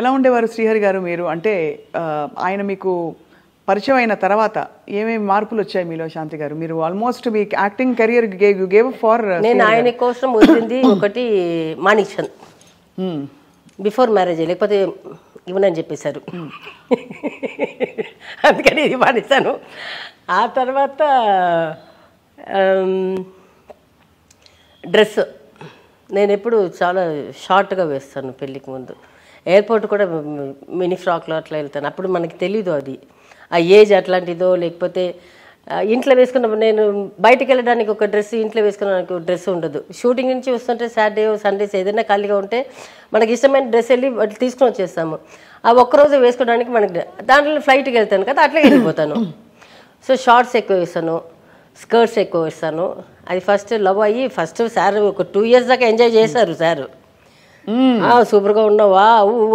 ఎలా ఉండేవారు శ్రీహరి గారు మీరు? అంటే ఆయన మీకు పరిచయం అయిన తర్వాత ఏమేమి మార్పులు వచ్చాయి మీలో శాంతి గారు? మీరు almost me acting career you gave for నేను ఆయన కోసం వదిలింది ఒకటి మాణిక్షన్ బిఫోర్ మ్యారేజ్, లేకపోతే ఇవ్వనని చెప్పేశారు. అందుకని ఇది మానేశాను. ఆ తర్వాత డ్రెస్ నేను ఎప్పుడు చాలా షార్ట్గా వేస్తాను. పెళ్ళికి ముందు ఎయిర్పోర్ట్ కూడా మినీ ఫ్రాక్లో అట్లా వెళ్తాను. అప్పుడు మనకి తెలీదు అది ఆ ఏజ్ అట్లాంటిదో, లేకపోతే ఇంట్లో వేసుకున్నప్పుడు నేను బయటకు వెళ్ళడానికి ఒక డ్రెస్, ఇంట్లో వేసుకున్నానికి డ్రెస్ ఉండదు. షూటింగ్ నుంచి వస్తుంటే సాటర్డే సండేస్ ఏదైనా ఖాళీగా ఉంటే మనకి ఇష్టమైన డ్రెస్ వెళ్ళి వాటి తీసుకొని వచ్చేస్తాము. ఆ ఒక్కరోజు వేసుకోవడానికి మనకి దాంట్లో ఫ్లైట్కి వెళ్తాను కదా, అట్లా వెళ్ళిపోతాను. సో షార్ట్స్ ఎక్కువ వేస్తాను, స్కర్ట్స్ ఎక్కువ వేస్తాను. అది ఫస్ట్ లవ్ అయ్యి ఫస్ట్ సార్ ఒక 2 years దాకా ఎంజాయ్ చేశారు సార్. సూపర్గా ఉన్నావా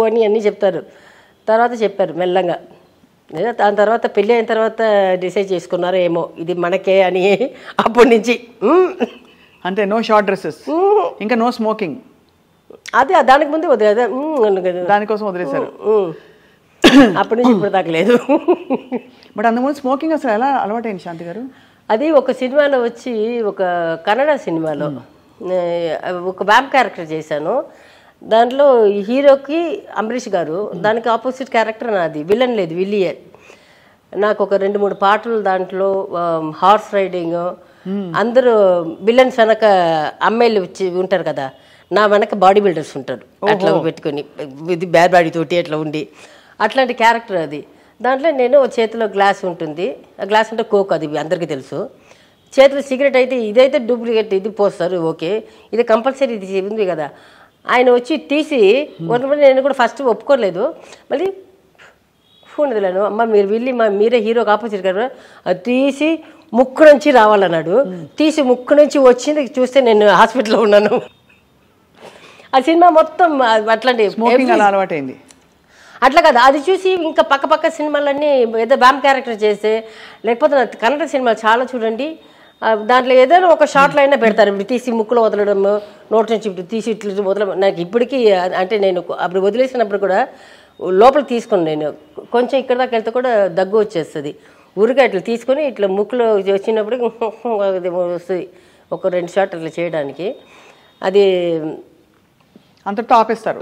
అని అన్నీ చెప్తారు. తర్వాత చెప్పారు మెల్లంగా. దాని తర్వాత పెళ్ళి అయిన తర్వాత డిసైడ్ చేసుకున్నారో ఏమో ఇది మనకే అని. అప్పటి నుంచి అంటే నో షార్ట్ డ్రెస్సెస్, ఇంకా నో స్మోకింగ్. అదే దానికి ముందే వదిలేదు, దానికోసం వదిలేశారు. అప్పటి నుంచి ఇప్పుడు దాకా లేదు. బట్ అంతకుముందు స్మోకింగ్ అసలు ఎలా అలవాటైంది శాంతి గారు? అది ఒక సినిమాలో వచ్చి, ఒక కన్నడ సినిమాలో ఒక వ్యాంప్ క్యారెక్టర్ చేశాను. దాంట్లో హీరోకి అంబరీష్ గారు, దానికి ఆపోజిట్ క్యారెక్టర్ నాది. విలన్ లేదు, విల్లియే. నాకు ఒక 2-3 పాటలు దాంట్లో, హార్స్ రైడింగ్, అందరూ విలన్స్ వెనక అమ్మాయిలు ఉంటారు కదా, నా వెనక బాడీ బిల్డర్స్ ఉంటారు అట్లా పెట్టుకొని, ఇది బ్యాడ్ బాడీ తోటి అట్లా ఉండి, అట్లాంటి క్యారెక్టర్ అది. దాంట్లో నేను చేతిలో గ్లాస్ ఉంటుంది, ఆ గ్లాస్ అంటే కోక్, అది అందరికీ తెలుసు. చేతిలో సిగరెట్ అయితే ఇదైతే డూప్లికేట్, ఇది పోస్తారు ఓకే, ఇది కంపల్సరీ ఇది ఉంది కదా. ఆయన వచ్చి తీసి, నేను కూడా ఫస్ట్ ఒప్పుకోలేదు, మళ్ళీ ఫోన్ వదిలేను. అమ్మ మీరు వెళ్ళి మీరే హీరోకి ఆపోజిట్ కదా, అది తీసి ముక్కు నుంచి రావాలన్నాడు. తీసి ముక్కు నుంచి వచ్చింది చూస్తే నేను హాస్పిటల్లో ఉన్నాను. ఆ సినిమా మొత్తం అట్లాంటి అలవాటైంది. అట్లా కదా, అది చూసి ఇంకా పక్క సినిమాలన్నీ ఏదో వ్యాంప్ క్యారెక్టర్ చేస్తే, లేకపోతే కన్నడ సినిమాలు చాలా చూడండి, దాంట్లో ఏదైనా ఒక షార్ట్లో అయినా పెడతారు. ఇప్పుడు తీసి ముక్కులో వదలడం, నోటి నుంచి ఇప్పుడు తీసి ఇట్లా వదలడం. నాకు ఇప్పటికీ అంటే నేను అప్పుడు వదిలేసినప్పుడు కూడా లోపలికి తీసుకుని, నేను కొంచెం ఇక్కడ దాకా వెళ్తే కూడా దగ్గు వచ్చేస్తుంది. ఊరికే అట్లా తీసుకొని ఇట్లా ముక్కులో వచ్చినప్పుడు వస్తుంది. ఒక 2 షాట్ అట్లా చేయడానికి అది అంతటితో ఆపేస్తారు.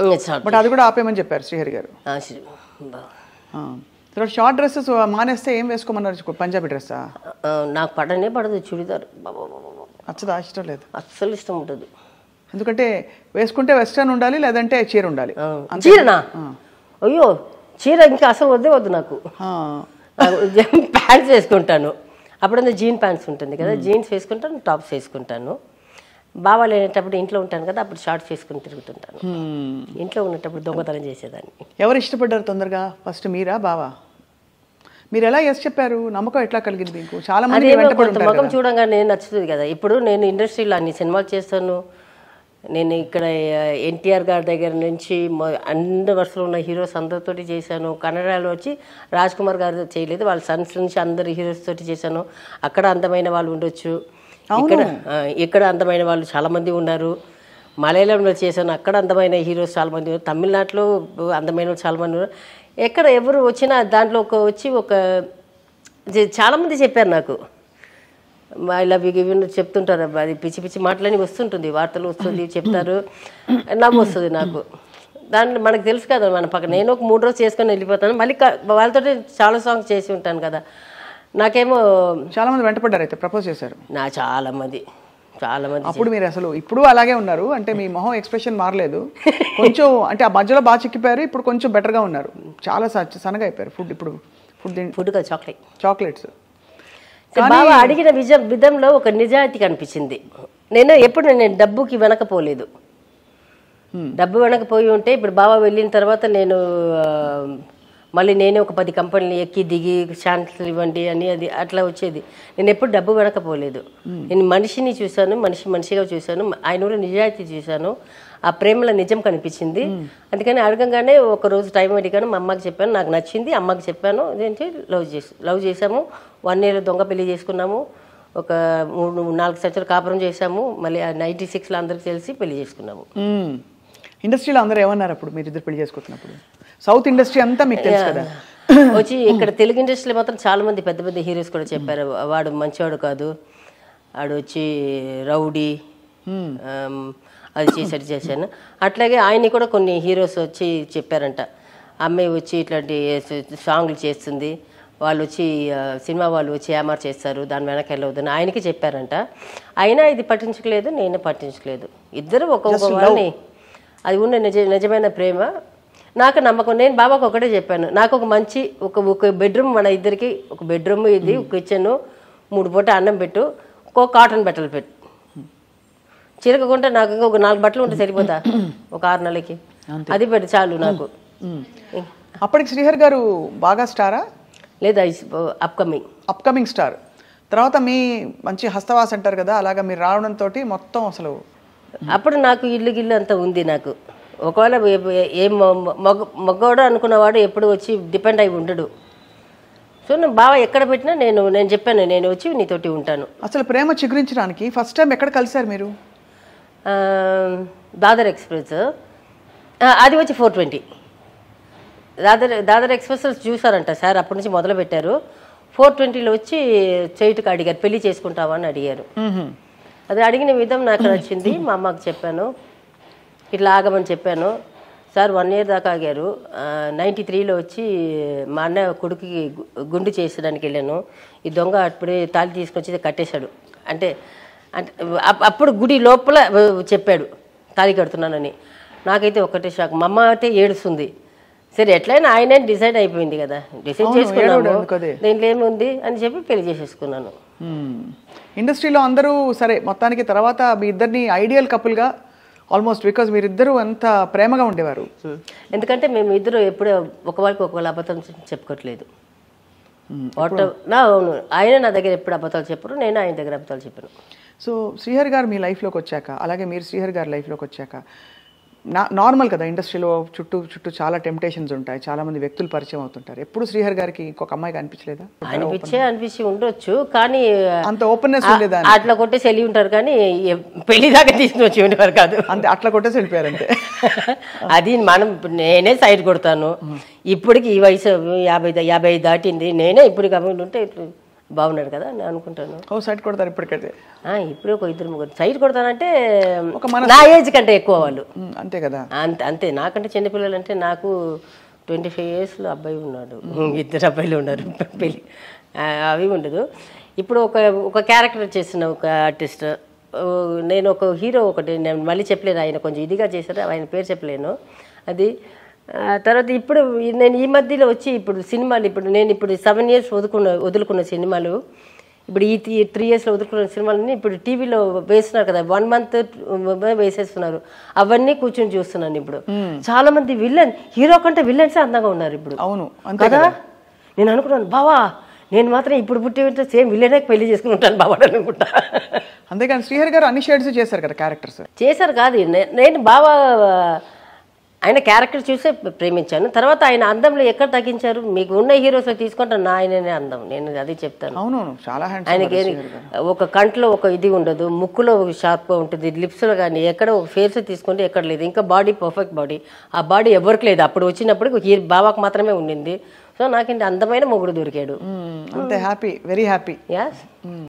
బట్ అది కూడా ఆపేయమని చెప్పారు శ్రీహరి గారు. షార్ట్ డ్రెస్సెస్ మానేస్తే ఏం వేసుకోమన్నారు? పంజాబీ డ్రెస్సా? నాకు పడదు చుడిదార్. అచ్చదా? ఇష్టం లేదు, అస్సలు ఇష్టం ఉంటుంది. ఎందుకంటే వేసుకుంటే వెస్ట్రన్ ఉండాలి, లేదంటే చీర ఉండాలి. చీరనా? అయ్యో చీర ఇంకా అసలు వద్దు నాకు. ప్యాంట్స్ వేసుకుంటాను, అప్పుడంతా జీన్ ప్యాంట్స్ ఉంటుంది కదా, జీన్స్ వేసుకుంటాను, టాప్స్ వేసుకుంటాను. బావా లేనప్పుడు ఇంట్లో ఉంటాను కదా, అప్పుడు షార్ట్స్ వేసుకుని తిరుగుతుంటాను. ఇంట్లో ఉన్నప్పుడు దొంగతనం చేసేదాన్ని. ఎవరు ఇష్టపడ్డారు తొందరగా? ఫస్ట్ మీరా బావా? మీరు ఎలా ఎస్ చెప్పారు? నమ్మకం ఎట్లా కలిగింది మీకు? చాలా మంది ముఖం చూడంగానే నచ్చుతుంది కదా. ఇప్పుడు నేను ఇండస్ట్రీలో అన్ని సినిమాలు చేస్తాను. నేను ఇక్కడ ఎన్టీఆర్ గారి దగ్గర నుంచి అన్ని వరుసలో ఉన్న హీరోస్ అందరితోటి చేశాను. కన్నడలో వచ్చి రాజ్ కుమార్ గారితో చేయలేదు, వాళ్ళ సన్స్ నుంచి అందరు హీరోస్ తోటి చేశాను. అక్కడ అందమైన వాళ్ళు ఉండొచ్చు, ఇక్కడ అందమైన వాళ్ళు చాలామంది ఉన్నారు. మలయాళంలో చేశాను, అక్కడ అందమైన హీరోస్ చాలామంది ఉన్నారు. తమిళనాడులో అందమైన వాళ్ళు చాలామంది ఉన్నారు. ఎక్కడ ఎవరు వచ్చినా దాంట్లో ఒక చాలామంది చెప్పారు నాకు, I love you give you చెప్తుంటారు. అది పిచ్చి మాటలని వస్తుంటుంది, వార్తలు వస్తుంది, చెప్తారు, నవ్వు వస్తుంది నాకు. దాంట్లో మనకు తెలుసు కదా, మన పక్కన నేను ఒక 3 రోజులు చేసుకొని వెళ్ళిపోతాను. మళ్ళీ వాళ్ళతో చాలా సాంగ్స్ చేసి ఉంటాను కదా. నాకేమో చాలా మంది వెంటపడ్డారు, అయితే ప్రపోజ్ చేశారు చాలా మంది. అప్పుడు మీరు అసలు ఇప్పుడు అలాగే ఉన్నారు అంటే మీ మొహం ఎక్స్ప్రెషన్ మారలేదు కొంచెం, అంటే ఆ మధ్యలో బాగా చిక్కిపోయారు, ఇప్పుడు కొంచెం బెటర్గా ఉన్నారు, చాలా సన్నగా అయిపోయారు. ఫుడ్ కదా, చాక్లెట్స్. బాగా అడిగిన విధంలో ఒక నిజాయితీ కనిపించింది. ఎప్పుడు నేను డబ్బుకి వెనకపోలేదు. డబ్బు వెనకపోయి ఉంటే ఇప్పుడు బాబా వెళ్ళిన తర్వాత నేను మళ్ళీ నేనే ఒక 10 కంపెనీలు ఎక్కి దిగి ఛాన్సులు ఇవ్వండి అని అది అట్లా వచ్చేది. నేను ఎప్పుడు డబ్బు వెనకపోలేదు. నేను మనిషిని చూశాను, మనిషిగా చూశాను, ఆయన కూడా నిజాయితీ చూశాను. ఆ ప్రేమలో నిజం కనిపించింది. అందుకని అడగంగానే ఒక రోజు టైం అడిగాను, మా అమ్మకి చెప్పాను, నాకు నచ్చింది, అమ్మకి చెప్పాను. అదేంటి లవ్ చేసాము, 1 year దొంగ పెళ్లి చేసుకున్నాము, ఒక 3-4 సంవత్సరాలు కాపురం చేసాము. మళ్ళీ 96లో అందరికి తెలిసి పెళ్లి చేసుకున్నాము. ఇండస్ట్రీలో అందరూ ఏమన్నారు అప్పుడు మీరు ఇద్దరు పెళ్లి చేసుకుంటున్నప్పుడు? సౌత్ ఇండస్ట్రీ అంతా మీకు తెలుసు కదా. వచ్చి ఇక్కడ తెలుగు ఇండస్ట్రీలో మాత్రం చాలా మంది పెద్ద పెద్ద హీరోస్ కూడా చెప్పారు, వాడు మంచివాడు కాదు, వాడు వచ్చి రౌడీ అది చేశాను. అట్లాగే ఆయన్ని కూడా కొన్ని హీరోస్ వచ్చి చెప్పారంట, అమ్మాయి వచ్చి ఇట్లాంటి సాంగ్లు చేస్తుంది, వాళ్ళు వచ్చి సినిమా వాళ్ళు వచ్చి ఏమార్ చేస్తారు, దాని వెనక వెళ్ళవద్దని ఆయనకి చెప్పారంట. అయినా ఇది పట్టించలేదు, నేనే పట్టించలేదు. ఇద్దరు ఒక్కొక్క వాళ్ళని, అది ఉన్న నిజమైన ప్రేమ. నాకు నమ్మకం. నేను బాబాకు ఒకటే చెప్పాను, నాకు ఒక మంచి ఒక బెడ్రూమ్, మన ఇద్దరికి ఒక బెడ్రూమ్, ఇది ఒక కిచెన్, 3 పూట అన్నం పెట్టు, ఒక కాటన్ బట్టలు పెట్టు, చిరకకుంటే నాకు ఇంకా ఒక 4 బట్టలు ఉంటే సరిపోతా ఒక 6 నెలలకి, అది పెట్టు చాలు నాకు. అప్పటికి శ్రీహరి గారు బాగా స్టారా? లేదా అప్కమింగ్ స్టార్. తర్వాత మీ మంచి హస్తవాస్ అంటారు కదా, అలాగా మీరు రావడంతో మొత్తం అసలు అప్పుడు నాకు ఇల్లు అంతా ఉంది. నాకు ఒకవేళ ఏం మగవాడు అనుకున్నవాడు ఎప్పుడు వచ్చి డిపెండ్ అయి ఉండడు. సో నేను బాగా ఎక్కడ పెట్టినా నేను చెప్పాను, నేను వచ్చి నీతోటి ఉంటాను. అసలు ప్రేమ చిగురించడానికి ఫస్ట్ టైం ఎక్కడ కలిసారు మీరు? దాదర్ ఎక్స్ప్రెస్, అది వచ్చి 420. దాదర్ ఎక్స్ప్రెస్ చూసారంట సార్, అప్పటి నుంచి మొదలు పెట్టారు. 420లో వచ్చి చైటుకు అడిగారు, పెళ్లి చేసుకుంటావా అని అడిగారు. అది అడిగిన విధం నాకు నచ్చింది. మా అమ్మకి చెప్పాను, ఇట్లా ఆగమని చెప్పాను. సార్ 1 year దాకా ఆగారు. 93లో వచ్చి మా అన్న కొడుకుకి గుండు చేసడానికి వెళ్ళాను. ఈ దొంగ అప్పుడే తాళి తీసుకొచ్చి కట్టేశాడు. అంటే అప్పుడు గుడి లోపల చెప్పాడు తాళి కడుతున్నానని. నాకైతే ఒకటే షాక్. మా అమ్మ అయితే ఏడుస్తుంది. సరే ఎట్లయినా ఆయన డిసైడ్ అయిపోయింది కదా, డిసైడ్ చేసుకున్నాను, దీంట్లో ఏముంది అని చెప్పి పెళ్లి చేసేసుకున్నాను. ఇండస్ట్రీలో అందరూ సరే మొత్తానికి తర్వాత మీ ఇద్దరిని ఐడియల్ కపుల్గా ఆల్మోస్ట్, బికాజ్ మీరిద్దరూ అంత ప్రేమగా ఉండేవారు. ఎందుకంటే మేము ఇద్దరు ఎప్పుడూ ఒకవారికి ఒకవేళ అబద్ధం చెప్పుకోవట్లేదు. అవును, ఆయన నా దగ్గర ఎప్పుడు అబద్ధాలు చెప్పరు, నేను ఆయన దగ్గర అబద్ధాలు చెప్పాను. సో శ్రీహరి గారు మీ లైఫ్లోకి వచ్చాక, అలాగే మీరు శ్రీహరి గారి లైఫ్లోకి వచ్చాక, నార్మల్ కదా ఇండస్ట్రీలో చుట్టూ చాలా టెంప్టేషన్స్ ఉంటాయి, చాలా మంది వ్యక్తులు పరిచయం అవుతుంటారు. ఎప్పుడు శ్రీహరి గారికి ఇంకొక అమ్మాయికి అనిపించలేదా? అనిపించి ఉండొచ్చు, కానీ అంత ఓపెన్నెస్ ఉండేదా? అట్లా కొట్టేసి వెళ్ళి ఉంటారు, కానీ పెళ్లి దాకా తీసుకుని వచ్చి ఉండేవారు కాదు. అంతే, అట్లా కొట్టేసి వెళ్ళిపోయారు అంతే. అది నేనే సైడ్ కొడతాను. ఇప్పటికి ఈ వయసు 50 దాటింది, నేనే ఇప్పుడు కమ్మింగ్ ఉంటే బాగున్నాడు కదా అని అనుకుంటాను. సైడ్ కొడతారు ఇప్పటికైతే? ఇప్పుడు ఒక 2-3 సైడ్ కొడతానంటే నా ఏజ్ కంటే ఎక్కువ వాళ్ళు, అంతే కదా. అంతే. నాకంటే చిన్నపిల్లలు అంటే నాకు 25 yearsలో అబ్బాయి ఉన్నాడు, 2 అబ్బాయిలు ఉన్నారు. పెళ్ళి అవి ఉండదు. ఇప్పుడు ఒక క్యారెక్టర్ చేసిన ఒక ఆర్టిస్ట్, నేను ఒక హీరో ఒకటి, నేను మళ్ళీ చెప్పలేను, ఆయన కొంచెం ఇదిగా చేశారు, ఆయన పేరు చెప్పలేను. అది తర్వాత ఇప్పుడు నేను ఈ మధ్యలో వచ్చి ఇప్పుడు సినిమాలు, నేను 7 years వదులుకున్న సినిమాలు, ఇప్పుడు ఈ 3 yearsలో వదులుకున్న సినిమాలని ఇప్పుడు టీవీలో వేస్తున్నారు కదా, 1 month వేసేస్తున్నారు. అవన్నీ కూర్చొని చూస్తున్నాను. ఇప్పుడు చాలా మంది హీరో కంటే విల్లన్సే అందంగా ఉన్నారు ఇప్పుడు. అవును కదా, నేను అనుకున్నాను బావా, నేను మాత్రం ఇప్పుడు పుట్టి సేమ్ విల్లనే పెళ్లి చేసుకుని ఉంటాను బావా అనుకుంటా. అంతేకాని శ్రీహరి గారు అన్ని షేడ్స్ చేశారు కదా క్యారెక్టర్స్. చేశారు కాదు, నేను బావా ఆయన క్యారెక్టర్ చూసే ప్రేమించాను. తర్వాత ఆయన అందంలో ఎక్కడ తగ్గించారు? మీకు ఉన్న హీరోస్లో తీసుకుంటాను, ఆయననే అందం, నేను అది చెప్తాను. అవునవును, చాలా ఆయనకి ఒక కంట్లో ఒక ఇది ఉండదు, ముక్కులో షార్ప్గా ఉంటుంది, లిప్స్లో కానీ ఎక్కడ ఒక ఫేస్ తీసుకుంటే ఎక్కడ లేదు. ఇంకా బాడీ పర్ఫెక్ట్ బాడీ, ఆ బాడీ ఎవరికి లేదు. అప్పుడు వచ్చినప్పుడు బాబాకు మాత్రమే ఉండింది. సో నాకు అందమైన మొగుడు దొరికాడు. అంతే, హ్యాపీ, వెరీ హ్యాపీ. యాస్.